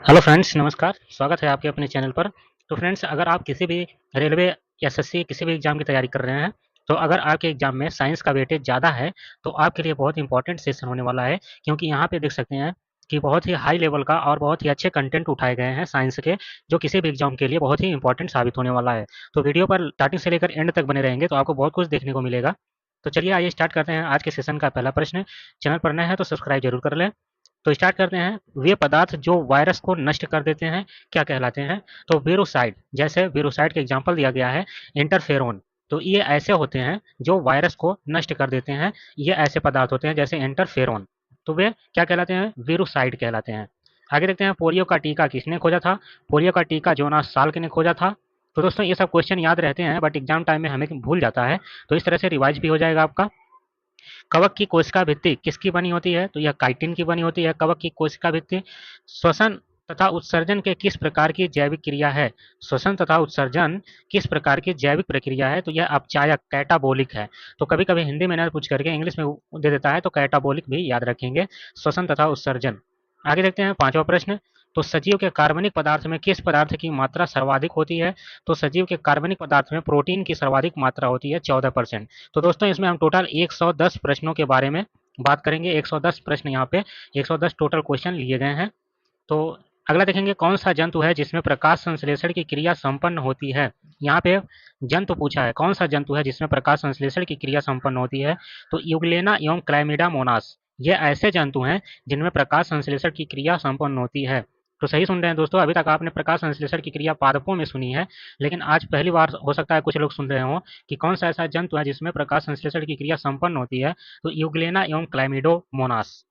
Hello friends, नमस्कार। स्वागत है आपके अपने चैनल पर। तो फ्रेंड्स, अगर आप किसी भी रेलवे, एसएससी किसी भी एग्ज़ाम की तैयारी कर रहे हैं, तो अगर आपके एग्ज़ाम में साइंस का वेटेज ज़्यादा है, तो आपके लिए बहुत इंपॉर्टेंट सेशन होने वाला है। क्योंकि यहाँ पे देख सकते हैं कि बहुत ही हाई लेवल का और बहुत ही अच्छे कंटेंट उठाए गए हैं साइंस के, जो किसी भी एग्ज़ाम के लिए बहुत ही इंपॉर्टेंट साबित होने वाला है। तो वीडियो पर स्टार्टिंग से लेकर एंड तक बने रहेंगे, तो आपको बहुत कुछ देखने को मिलेगा। तो चलिए आइए स्टार्ट करते हैं आज के सेशन का पहला प्रश्न। चैनल पर नए हैं तो सब्सक्राइब जरूर कर लें। तो स्टार्ट करते हैं। वे पदार्थ जो वायरस को नष्ट कर देते हैं क्या कहलाते हैं? तो वीरोसाइड, जैसे वीरोसाइड का एग्जांपल दिया गया है इंटरफेरोन। तो ये ऐसे होते हैं जो वायरस को नष्ट कर देते हैं। ये ऐसे पदार्थ होते हैं जैसे इंटरफेरोन। तो वे क्या कहलाते हैं? वीरोसाइड कहलाते हैं। आगे देखते हैं, पोलियो का टीका किसने खोजा था? पोलियो का टीका जोनास साल्क ने खोजा था। तो दोस्तों, ये सब क्वेश्चन याद रहते हैं बट एग्जाम टाइम में हमें भूल जाता है, तो इस तरह से रिवाइज भी हो जाएगा आपका। कवक की कोशिका भित्ति किसकी बनी होती है? तो यह काइटिन की बनी होती है कवक की कोशिका भित्ति। श्वसन तथा उत्सर्जन के किस प्रकार की जैविक क्रिया है? श्वसन तथा उत्सर्जन किस प्रकार की जैविक प्रक्रिया है? तो यह अपचायक कैटाबोलिक है। तो कभी कभी हिंदी में ना पूछ करके इंग्लिश में दे देता है, तो कैटाबोलिक भी याद रखेंगे, श्वसन तथा उत्सर्जन। आगे देखते हैं पांचवा प्रश्न। तो सजीव के कार्बनिक पदार्थ में किस पदार्थ की मात्रा सर्वाधिक होती है? तो सजीव के कार्बनिक पदार्थ में प्रोटीन की सर्वाधिक मात्रा होती है 14%। तो दोस्तों, इसमें हम टोटल 110 प्रश्नों के बारे में बात करेंगे। 110 प्रश्न, यहाँ पे 110 टोटल क्वेश्चन लिए गए हैं। तो अगला देखेंगे, कौन सा जंतु है जिसमें प्रकाश संश्लेषण की क्रिया संपन्न होती है? यहाँ पे जंतु पूछा है, कौन सा जंतु है जिसमें प्रकाश संश्लेषण की क्रिया संपन्न होती है? तो यूग्लेना एवं क्लैमिडा मोनास, ये ऐसे जंतु हैं जिनमें प्रकाश संश्लेषण की क्रिया संपन्न होती है। तो सही सुन रहे हैं दोस्तों, अभी तक आपने प्रकाश संश्लेषण की क्रिया पादपों में सुनी है, लेकिन आज पहली बार हो सकता है कुछ लोग सुन रहे हो कि कौन सा ऐसा जंतु है जिसमें प्रकाश संश्लेषण की क्रिया संपन्न होती है? तो यूग्लेना एवं क्लैमिडो मोनास।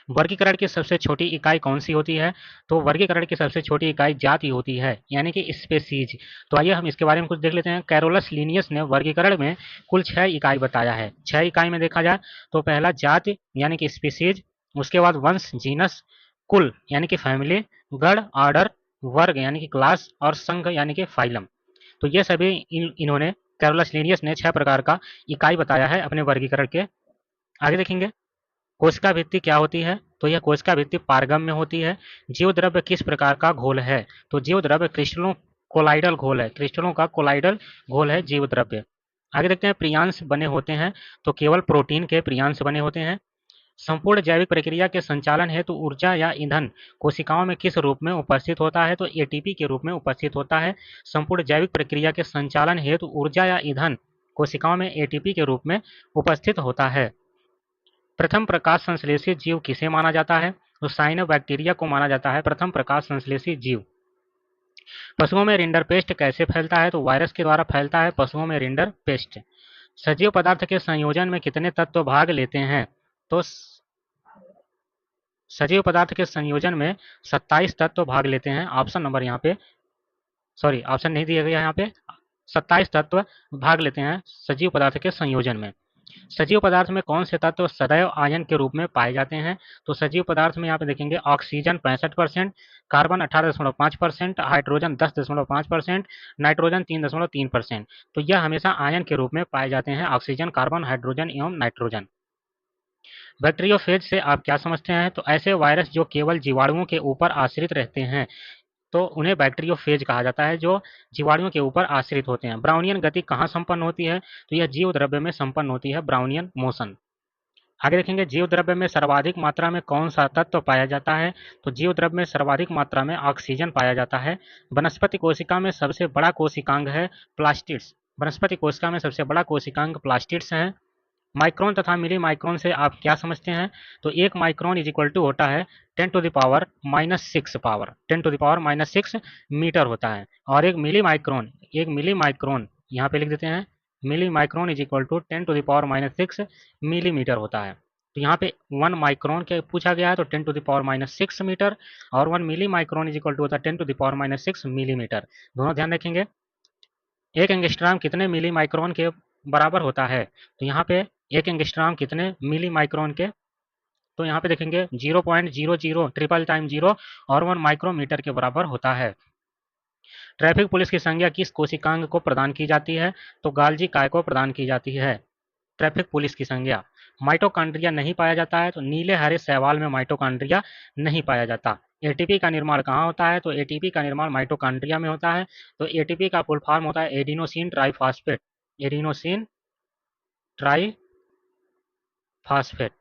वर्गीकरण की सबसे छोटी इकाई कौन सी होती है? तो वर्गीकरण की सबसे छोटी इकाई जाति होती है, यानी कि स्पेसीज। तो आइए हम इसके बारे में कुछ देख लेते हैं। कैरोलस लीनियस ने वर्गीकरण में कुल 6 इकाई बताया है। 6 इकाई में देखा जाए तो पहला जाति यानी कि स्पीसीज, उसके बाद वंश जीनस, कुल यानी कि फैमिली, गण ऑर्डर, वर्ग यानी कि क्लास, और संघ यानी कि फाइलम। तो ये सभी इन्होंने कैरोलस लीनियस ने 6 प्रकार का इकाई बताया है अपने वर्गीकरण के। आगे देखेंगे, कोशिका भित्ति क्या होती है? तो यह कोशिका भित्ति पारगम्य होती है। जीव द्रव्य किस प्रकार का घोल है? तो जीव द्रव्य क्रिस्टलों कोलाइडल घोल है, क्रिस्टलों का कोलाइडल घोल है जीव द्रव्य। आगे देखते हैं, प्रियांश बने होते हैं तो केवल प्रोटीन के प्रियांश बने होते हैं। संपूर्ण जैविक प्रक्रिया के संचालन हेतु ऊर्जा या ईंधन कोशिकाओं में किस रूप में उपस्थित होता है? तो एटीपी के रूप में उपस्थित होता है। संपूर्ण जैविक प्रक्रिया के संचालन हेतु ऊर्जा या ईंधन कोशिकाओं में एटीपी के रूप में उपस्थित होता है। प्रथम प्रकाश संश्लेषी जीव किसे माना जाता है? तो साइनोबैक्टीरिया को माना जाता है प्रथम प्रकाश संश्लेषी जीव। पशुओं में रिंडर पेस्ट कैसे फैलता है? तो वायरस के द्वारा फैलता है पशुओं में रिंडर पेस्ट। सजीव पदार्थ के संयोजन में कितने तत्व भाग लेते हैं? तो सजीव पदार्थ के संयोजन में 27 तत्व भाग लेते हैं। ऑप्शन नंबर यहाँ पे, सॉरी ऑप्शन नहीं दिया गया यहाँ पे, 27 तत्व भाग लेते हैं सजीव पदार्थ के संयोजन में। सजीव पदार्थ में कौन से तत्व सदैव आयन के रूप में पाए जाते हैं? तो सजीव पदार्थ में यहाँ पे देखेंगे, ऑक्सीजन 65%, कार्बन 18.5%, हाइड्रोजन 10.5%, नाइट्रोजन 3.3%। तो यह हमेशा आयन के रूप में पाए जाते हैं, ऑक्सीजन, कार्बन, हाइड्रोजन एवं नाइट्रोजन। बैक्टीरियोफेज से आप क्या समझते हैं? तो ऐसे वायरस जो केवल जीवाणुओं के ऊपर आश्रित रहते हैं, तो उन्हें बैक्टीरियोफेज कहा जाता है, जो जीवाणुओं के ऊपर आश्रित होते हैं। ब्राउनियन गति कहाँ संपन्न होती है? तो यह जीव द्रव्य में संपन्न होती है, ब्राउनियन मोशन। आगे देखेंगे, जीव द्रव्य में सर्वाधिक मात्रा में कौन सा तत्व पाया जाता है? तो जीव द्रव्य में सर्वाधिक मात्रा में ऑक्सीजन पाया जाता है। वनस्पति कोशिका में सबसे बड़ा कोशिकांग है प्लास्टिड्स। वनस्पति कोशिका में सबसे बड़ा कोशिकांग प्लास्टिड्स है। माइक्रोन तथा मिली माइक्रोन से आप क्या समझते हैं? तो 1 माइक्रोन इज इक्वल टू होता है 10⁻⁻6 पावर, 10⁻⁻6 मीटर होता है। और एक मिली माइक्रोन यहाँ पे लिख देते हैं, milli micron is equal to 10⁻⁻6 millimetre होता है। तो यहाँ पे 1 माइक्रोन के पूछा गया है तो 10⁻⁻6 मीटर, और 1 milli micron is equal to होता है 10⁻⁻6 मिलीमीटर। दोनों ध्यान रखेंगे। एक एंगस्ट्रॉम कितने मिली माइक्रोन के बराबर होता है? तो यहाँ पे एक एंगस्ट्रॉम कितने मिली माइक्रोन के, तो यहाँ पे देखेंगे 0.00 ट्रिपल टाइम 0 और 1 माइक्रोमीटर के बराबर होता है। ट्रैफिक पुलिस की संज्ञा किस कोशिकांग को प्रदान की जाती है? तो गाल्जी काय को प्रदान की जाती है ट्रैफिक पुलिस की संज्ञा। माइटोकॉन्ड्रिया नहीं पाया जाता है, तो नीले हरे शैवाल में माइटोकॉन्ड्रिया नहीं पाया जाता। एटीपी का निर्माण कहाँ होता है? तो एटीपी का निर्माण माइटोकॉन्ड्रिया में होता है। तो एटीपी का फुल फॉर्म होता है adenosine triphosphate. Adenosine triphosphate,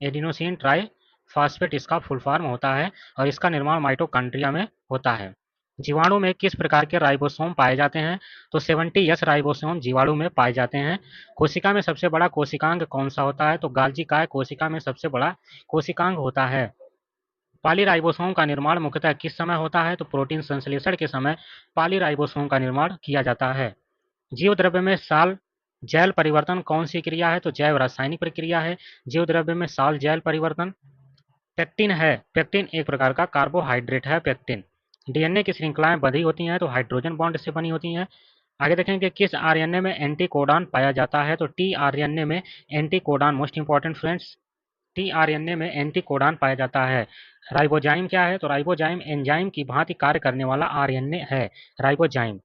adenosine triphosphate इसका फुल फॉर्म होता है और इसका निर्माण माइटोकॉन्ड्रिया में होता है। जीवाणु में किस प्रकार के राइबोसोम पाए जाते हैं? तो 70 राइबोसोम जीवाणु में पाए जाते हैं। कोशिका में सबसे बड़ा कोशिकांग कौन सा होता है? तो गाल्जी काय कोशिका में सबसे बड़ा कोशिकांग होता है। पॉलीराइबोसोम का निर्माण मुख्यतः किस समय होता है? तो प्रोटीन संश्लेषण के समय पॉलीराइबोसोम का निर्माण किया जाता है। जीव द्रव्य में साल जैल परिवर्तन कौन सी क्रिया है? तो जैव रासायनिक प्रक्रिया है जीव द्रव्य में साल जैल परिवर्तन। पेक्टिन है, पेक्टिन एक प्रकार का कार्बोहाइड्रेट है पेक्टिन। डीएनए की श्रृंखलाएं बंधी होती हैं तो हाइड्रोजन बॉन्ड से बनी होती हैं। आगे देखेंगे किस आरएनए में एंटीकोडॉन पाया जाता है? तो टी आरएनए में anticodon, most important friends, T RNA में एंटीकोडॉन पाया जाता है। राइबोजाइम क्या है? तो राइबोजाइम एंजाइम की भांति कार्य करने वाला आरएनए है राइबोजाइम।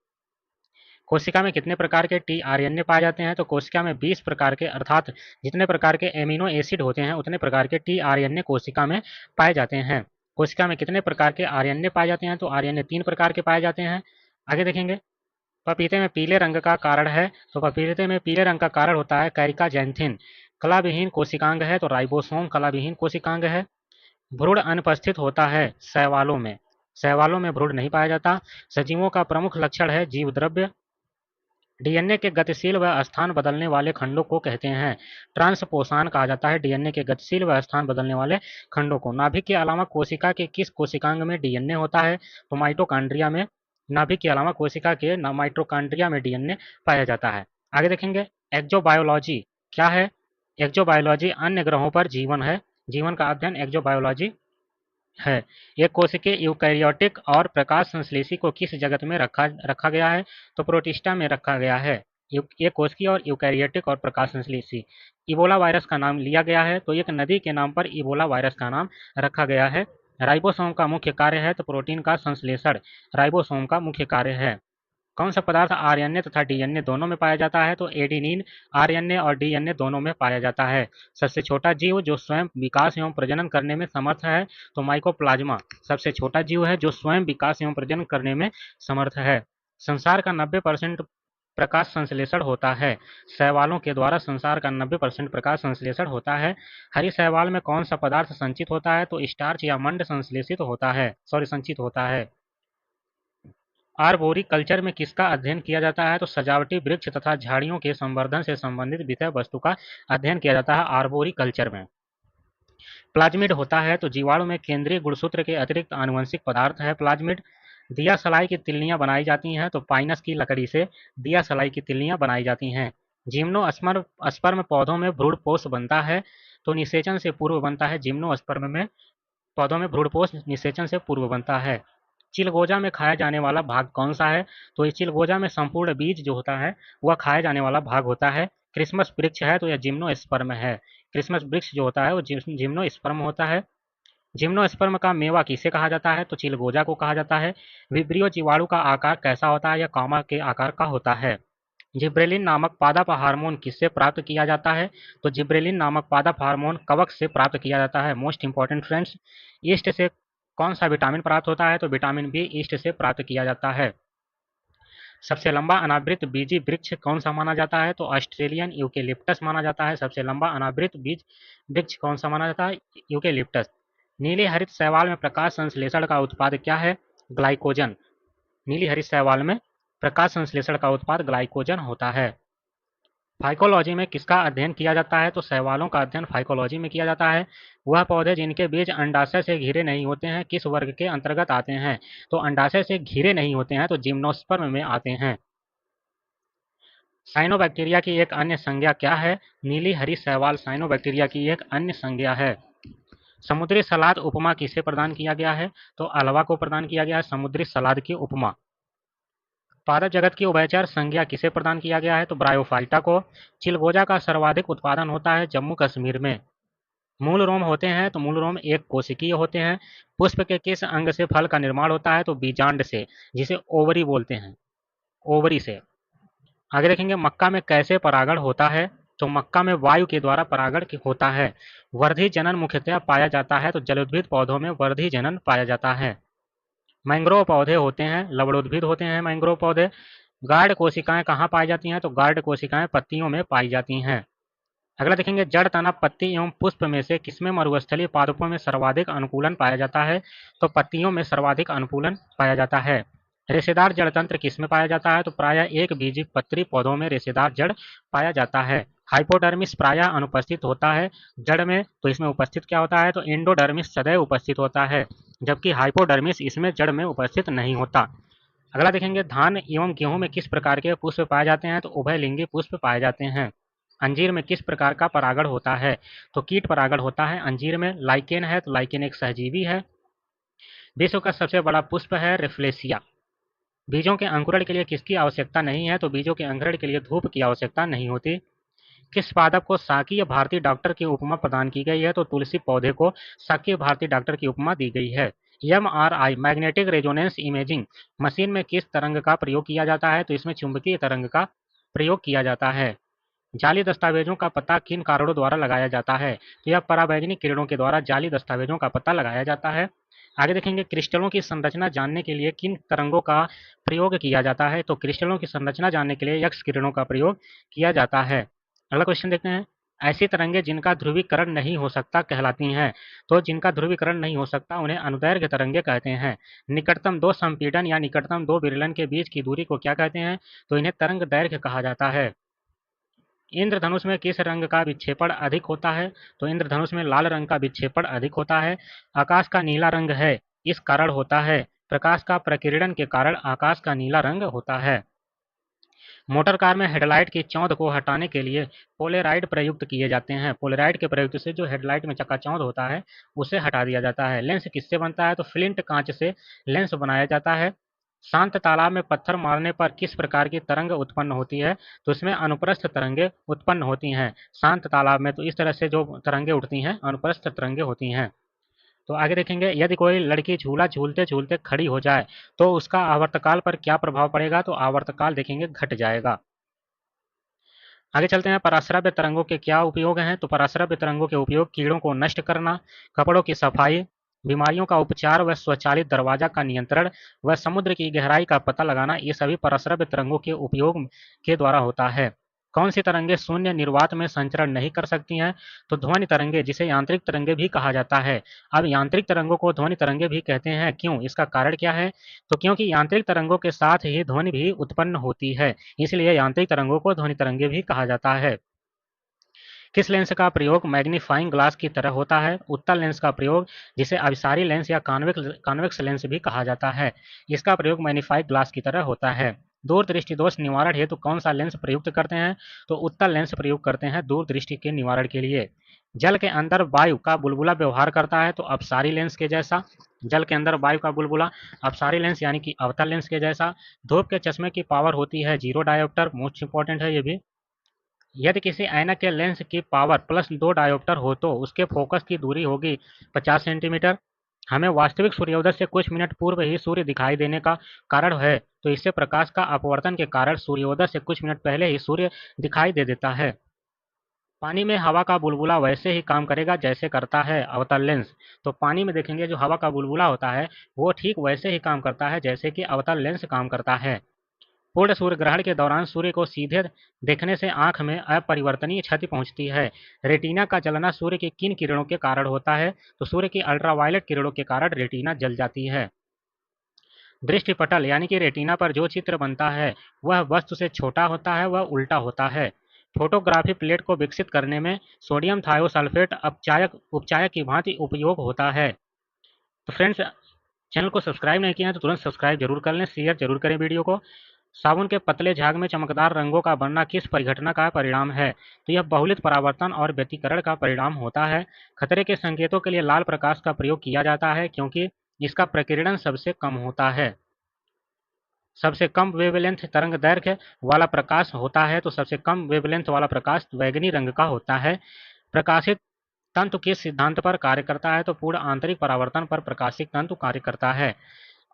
कोशिका में कितने प्रकार के टी आरएनए पाए जाते हैं? तो कोशिका में 20 प्रकार के, अर्थात जितने प्रकार के एमिनो एसिड होते हैं उतने प्रकार के टी आरएनए कोशिका में पाए जाते हैं। कोशिका में कितने प्रकार के आरएनए पाए जाते हैं? तो आरएनए 3 प्रकार के पाए जाते हैं। आगे देखेंगे पपीते में पीले रंग का कारण है? तो पपीते में पीले रंग का कारण होता है कैरिकाजेंथिन। कलाविहीन कोशिकांग है? तो राइबोसोम कलाविहीन कोशिकांग है। भ्रूण अनुपस्थित होता है शैवालों में, शैवालों में भ्रूण नहीं पाया जाता। सजीवों का प्रमुख लक्षण है जीव द्रव्य। डीएनए के गतिशील व स्थान बदलने वाले खंडों को कहते हैं ट्रांसपोषण कहा जाता है। डीएनए के गतिशील व स्थान बदलने वाले खंडों को। नाभिक के अलावा कोशिका के किस कोशिकांग में डीएनए होता है? तो माइटोकॉन्ड्रिया में। नाभिक के अलावा कोशिका के माइटोकॉन्ड्रिया में डीएनए पाया जाता है। आगे देखेंगे एक्जोबायोलॉजी क्या है? एक्जोबायोलॉजी अन्य ग्रहों पर जीवन है, जीवन का अध्ययन एक्जोबायोलॉजी है। एक कोशिकीय यूकैरियोटिक और प्रकाश संश्लेषी को किस जगत में रखा गया है? तो प्रोटिस्टा में रखा गया है। एक कोशिकीय और यूकैरियोटिक और प्रकाश संश्लेषी। इबोला वायरस का नाम लिया गया है तो एक नदी के नाम पर इबोला वायरस का नाम रखा गया है। राइबोसोम का मुख्य कार्य है तो प्रोटीन का संश्लेषण राइबोसोम का मुख्य कार्य है। कौन सा पदार्थ आरएनए तथा डीएनए दोनों में पाया जाता है? तो एडेनिन आरएनए और डीएनए दोनों में पाया जाता है। सबसे छोटा जीव जो स्वयं विकास एवं प्रजनन करने में समर्थ है तो माइकोप्लाज्मा सबसे छोटा जीव है जो स्वयं विकास एवं प्रजनन करने में समर्थ है। संसार का 90% प्रकाश संश्लेषण होता है। शैवालों के द्वारा संसार का 90% प्रकाश संश्लेषण होता है। हरी शैवाल में कौन सा पदार्थ संचित होता है? तो स्टार्च या मंड संश्लेषित होता है, संचित होता है। आर्बोरिकल्चर में किसका अध्ययन किया जाता है? तो सजावटी वृक्ष तथा झाड़ियों के संवर्धन से संबंधित विषय वस्तु का अध्ययन किया जाता है आर्बोरिकल्चर में। प्लाज्मिड होता है तो जीवाणु में केंद्रीय गुणसूत्र के अतिरिक्त आनुवंशिक पदार्थ है प्लाज्मिड। दिया सलाई की तिल्लियां बनाई जाती हैं तो पाइनस की लकड़ी से दिया सलाई की तिल्लियां बनाई जाती हैं। जिम्नोस्पर्म पौधों में भ्रूणपोष बनता है तो निषेचन से पूर्व बनता है। जिम्नोस्पर्म में पौधों में भ्रूणपोष निषेचन से पूर्व बनता है। चिलगोजा में खाया जाने वाला भाग कौन सा है? तो इस चिलगोजा में संपूर्ण बीज जो होता है वह खाया जाने वाला भाग होता है। क्रिसमस वृक्ष है तो यह जिम्नोस्पर्म है। क्रिसमस वृक्ष जो होता है वो जिम्नोस्पर्म होता है। जिम्नोस्पर्म का मेवा किसे कहा जाता है? तो चिलगोजा को कहा जाता है। विब्रियो जीवाणु का आकार कैसा होता है? यह कॉमा के आकार का होता है। जिब्रेलिन नामक पादप हार्मोन किससे प्राप्त किया जाता है? तो जिब्रेलिन नामक पादप हार्मोन कवक से प्राप्त किया जाता है। मोस्ट इंपॉर्टेंट फ्रेंड्स, ईस्ट से कौन सा विटामिन प्राप्त होता है? तो विटामिन बी ईस्ट से प्राप्त किया जाता है। सबसे लंबा अनावृत बीजी वृक्ष कौन सा माना जाता है? तो ऑस्ट्रेलियन यूकेलिप्टस माना जाता है। सबसे लंबा अनावृत बीज वृक्ष कौन सा माना जाता है? यूकेलिप्टस। नीली हरित शैवाल में प्रकाश संश्लेषण का उत्पाद क्या है? ग्लाइकोजन। नीली हरित शैवाल में प्रकाश संश्लेषण का उत्पाद ग्लाइकोजन होता है। फाइकोलॉजी में किसका अध्ययन किया जाता है? तो शैवालों का अध्ययन फाइकोलॉजी में किया जाता है। वह पौधे जिनके बीज अंडाशय से घिरे नहीं होते हैं किस वर्ग के अंतर्गत आते हैं? तो अंडाशय से घिरे नहीं होते हैं तो जिम्नोस्पर्म में आते हैं। साइनोबैक्टीरिया की एक अन्य संज्ञा क्या है? नीली हरी शैवाल साइनोबैक्टीरिया की एक अन्य संज्ञा है। समुद्री सलाद उपमा किसे प्रदान किया गया है? तो अल्वा को प्रदान किया गया है समुद्री सलाद की उपमा। पादप जगत की उभयचर संज्ञा किसे प्रदान किया गया है? तो ब्रायोफाइटा को। चिलगोजा का सर्वाधिक उत्पादन होता है जम्मू कश्मीर में। मूल रोम होते हैं तो मूल रोम एक कोशिकीय होते हैं। पुष्प के किस अंग से फल का निर्माण होता है? तो बीजांड से, जिसे ओवरी बोलते हैं, ओवरी से। आगे देखेंगे मक्का में कैसे परागण होता है? तो मक्का में वायु के द्वारा परागण होता है। वर्धी जनन मुख्यतः पाया जाता है, तो जलोद्भिद पौधों में वर्धी जनन पाया जाता है। मैंग्रोव पौधे होते हैं, लवणोद्भिद होते हैं मैंग्रोव पौधे। गार्ड कोशिकाएं कहाँ पाई जाती हैं, तो गार्ड कोशिकाएं पत्तियों में पाई जाती हैं। अगला देखेंगे, जड़, तना, पत्ती एवं पुष्प में से किसमें मरुस्थलीय पादपों में सर्वाधिक अनुकूलन पाया जाता है, तो पत्तियों में सर्वाधिक अनुकूलन पाया जाता है। रेशेदार जड़ तंत्र किसमें पाया जाता है, तो प्रायः एक बीजी पत्री पौधों में रेशेदार जड़ पाया जाता है। हाइपोडर्मिस प्रायः अनुपस्थित होता है जड़ में, तो इसमें उपस्थित क्या होता है, तो एंडोडर्मिस सदैव उपस्थित होता है, जबकि हाइपोडर्मिस इसमें जड़ में उपस्थित नहीं होता। अगला देखेंगे, धान एवं गेहूं में किस प्रकार के पुष्प पाए जाते हैं, तो उभयलिंगी पुष्प पाए जाते हैं। अंजीर में किस प्रकार का परागण होता है, तो कीट परागण होता है अंजीर में। लाइकेन है, तो लाइकेन एक सहजीवी है। विश्व का सबसे बड़ा पुष्प है रेफ्लेसिया। बीजों के अंकुरण के लिए किसकी आवश्यकता नहीं है, तो बीजों के अंकुरण के लिए धूप की आवश्यकता नहीं होती। किस पादप को शाकीय भारतीय डॉक्टर की उपमा प्रदान की गई है, तो तुलसी पौधे को शाकीय भारतीय डॉक्टर की उपमा दी गई है। MRI magnetic resonance imaging machine में किस तरंग का प्रयोग किया जाता है, तो इसमें चुंबकीय तरंग का प्रयोग किया जाता है। जाली दस्तावेजों का पता किन कारणों द्वारा लगाया जाता है, तो यह पराबैंगनी किरणों के द्वारा जाली दस्तावेजों का पता लगाया जाता है। आगे देखेंगे, क्रिस्टलों की संरचना जानने के लिए किन तरंगों का प्रयोग किया जाता है, तो क्रिस्टलों की संरचना जानने के लिए एक्स किरणों का प्रयोग किया जाता है। अगला क्वेश्चन देखते हैं, ऐसी तरंगें जिनका ध्रुवीकरण नहीं हो सकता कहलाती हैं, तो जिनका ध्रुवीकरण नहीं हो सकता उन्हें अनुदैर्घ्य तरंगें कहते हैं। निकटतम दो संपीड़न या निकटतम दो विरलन के बीच की दूरी को क्या कहते हैं, तो इन्हें तरंग दैर्घ्य कहा जाता है। इंद्रधनुष में किस रंग का विक्षेपण अधिक होता है, तो इंद्रधनुष में लाल रंग का विक्षेपण अधिक होता है। आकाश का नीला रंग है, इस कारण होता है, प्रकाश का प्रकीर्णन के कारण आकाश का नीला रंग होता है। मोटर कार में हेडलाइट की चौंध को हटाने के लिए पोलेराइड प्रयुक्त किए जाते हैं। पोलेराइड के प्रयुक्त से जो हेडलाइट में चकाचौंध होता है उसे हटा दिया जाता है। लेंस किससे बनता है, तो फ्लिंट कांच से लेंस बनाया जाता है। शांत तालाब में पत्थर मारने पर किस प्रकार की तरंग उत्पन्न होती है, तो इसमें अनुप्रस्थ तरंगे उत्पन्न होती हैं। शांत तालाब में तो इस तरह से जो तरंगे उठती हैं अनुप्रस्थ तरंगे होती हैं। तो आगे देखेंगे, यदि कोई लड़की झूला झूलते झूलते खड़ी हो जाए तो उसका आवर्तकाल पर क्या प्रभाव पड़ेगा, तो आवर्तकाल देखेंगे घट जाएगा। आगे चलते हैं, पराश्रव्य तरंगों के क्या उपयोग हैं, तो पराश्रव्य तरंगों के उपयोग कीड़ों को नष्ट करना, कपड़ों की सफाई, बीमारियों का उपचार व स्वचालित दरवाजा का नियंत्रण व समुद्र की गहराई का पता लगाना, ये सभी पराश्रव्य तरंगों के उपयोग के द्वारा होता है। कौन सी तरंगे शून्य निर्वात में संचरण नहीं कर सकती हैं, तो ध्वनि तरंगे, जिसे यांत्रिक तरंगे भी कहा जाता है। अब यांत्रिक तरंगों को ध्वनि तरंगे भी कहते हैं, क्यों, इसका कारण क्या है, तो क्योंकि यांत्रिक तरंगों के साथ ही ध्वनि भी उत्पन्न होती है, इसलिए यांत्रिक तरंगों को ध्वनि तरंगे भी कहा जाता है। किस लेंस का प्रयोग मैग्नीफाइंग ग्लास की तरह होता है, उत्तल लेंस का प्रयोग, जिसे अभिसारी लेंस या कॉन्वेक्स लेंस भी कहा जाता है, इसका प्रयोग मैग्नीफाइंग ग्लास की तरह होता है। दूरदृष्टि दोष निवारण हेतु कौन सा लेंस प्रयुक्त करते हैं, तो उत्तल लेंस प्रयोग करते हैं दूरदृष्टि के निवारण के लिए। जल के अंदर वायु का बुलबुला व्यवहार करता है, तो अपसारी लेंस के जैसा। जल के अंदर वायु का बुलबुला अपसारी लेंस यानी कि अवतल लेंस के जैसा। धूप के चश्मे की पावर होती है 0 डायोप्टर, मोस्ट इंपॉर्टेंट है ये भी। यदि किसी ऐनक के लेंस की पावर +2 डायोप्टर हो तो उसके फोकस की दूरी होगी 50 सेंटीमीटर। हमें वास्तविक सूर्योदय से कुछ मिनट पूर्व ही सूर्य दिखाई देने का कारण है, तो इससे प्रकाश का अपवर्तन के कारण सूर्योदय से कुछ मिनट पहले ही सूर्य दिखाई दे देता है। पानी में हवा का बुलबुला वैसे ही काम करेगा जैसे करता है अवतल लेंस। तो पानी में देखेंगे जो हवा का बुलबुला होता है वो ठीक वैसे ही काम करता है जैसे कि अवतल लेंस काम करता है। पूर्ण सूर्य ग्रहण के दौरान सूर्य को सीधे देखने से आंख में अपरिवर्तनीय क्षति पहुंचती है। रेटिना का जलना सूर्य की किन किरणों के कारण होता है, तो सूर्य की अल्ट्रावायलेट किरणों के कारण रेटिना जल जाती है। दृष्टिपटल यानी कि रेटिना पर जो चित्र बनता है वह वस्तु से छोटा होता है, वह उल्टा होता है। फोटोग्राफी प्लेट को विकसित करने में सोडियम थायोसल्फेट उपचायक की भांति उपयोग होता है। तो फ्रेंड्स, चैनल को सब्सक्राइब नहीं किया है तो तुरंत सब्सक्राइब जरूर कर लें, शेयर जरूर करें वीडियो को। साबुन के पतले झाग में चमकदार रंगों का बनना किस परिघटना का परिणाम है, तो यह बहुलित परावर्तन और व्यतिकरण का परिणाम होता है। खतरे के संकेतों के लिए लाल प्रकाश का प्रयोग किया जाता है क्योंकि इसका प्रकीर्णन सबसे कम होता है। सबसे कम वेवलेंथ तरंग दैर्घ्य वाला प्रकाश होता है, तो सबसे कम वेवलेंथ वाला प्रकाश बैंगनी रंग का होता है। प्रकाशित तंतु किस सिद्धांत पर कार्य करता है, तो पूर्ण आंतरिक परावर्तन पर प्रकाशित तंतु कार्य करता है।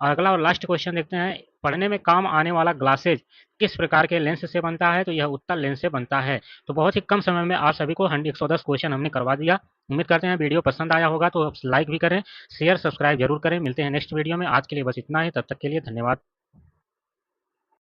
और अगला और लास्ट क्वेश्चन देखते हैं, पढ़ने में काम आने वाला ग्लासेज किस प्रकार के लेंस से बनता है, तो यह उत्तल लेंस से बनता है। तो बहुत ही कम समय में आप सभी को 110 क्वेश्चन हमने करवा दिया। उम्मीद करते हैं वीडियो पसंद आया होगा, तो लाइक भी करें, शेयर सब्सक्राइब जरूर करें। मिलते हैं नेक्स्ट वीडियो में। आज के लिए बस इतना ही, तब तक के लिए धन्यवाद।